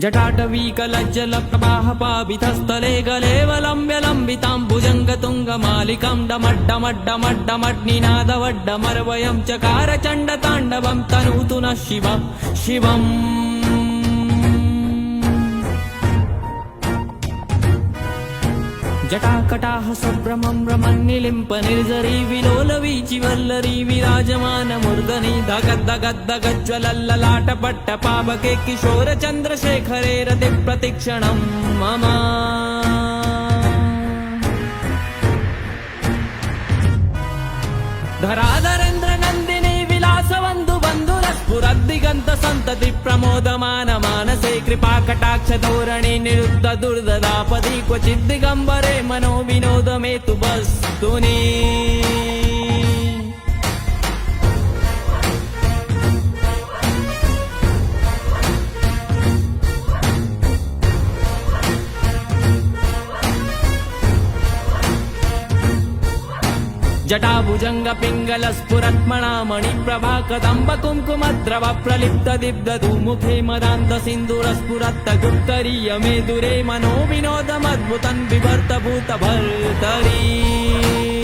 जटाटवीकलज्जलप्रवाहपावितस्थले गलेवलम्ब्य लम्बिताम्बुजङ्गतुङ्गमालिकां डमड्डमड्डमड्डमड्निनादवड्डमर्वयं चकारचण्डताण्डवं तनूतु नः शिवम् जटाकटाह सभ्रमं रमन्निलिम्प निर्जरी विलोलवीचि वल्लरी विराजमानमूर्धनि दगद्दगद्दगज्ज्वलल्ललाटपट्टपावके किशोरचन्द्रशेखरे रति प्रतिक्षणं मम धराधरेन्द्रनन्दिनी विलासवन्धु बन्धुरस्फुरद्दिगन्त सन्तति प्रमोदमान मानसे कृपाकटाक्ष धोरणे निरुद्ध दुर्ददापदि क्वचिद्दिगम्बरे मनो विनोदमेतु वस्तुनि जटाभुजंग पिंगल स्फुरत्मणामणि प्रभा कदंब कुंकुमद्रव प्रलिप्त दिब्दधू मुखे मदान्त सिंदूर स्फुरत्त गुप्तरीय मे दुरे मनो विनोदमद्भुतं विभर्त भूत भर्तरी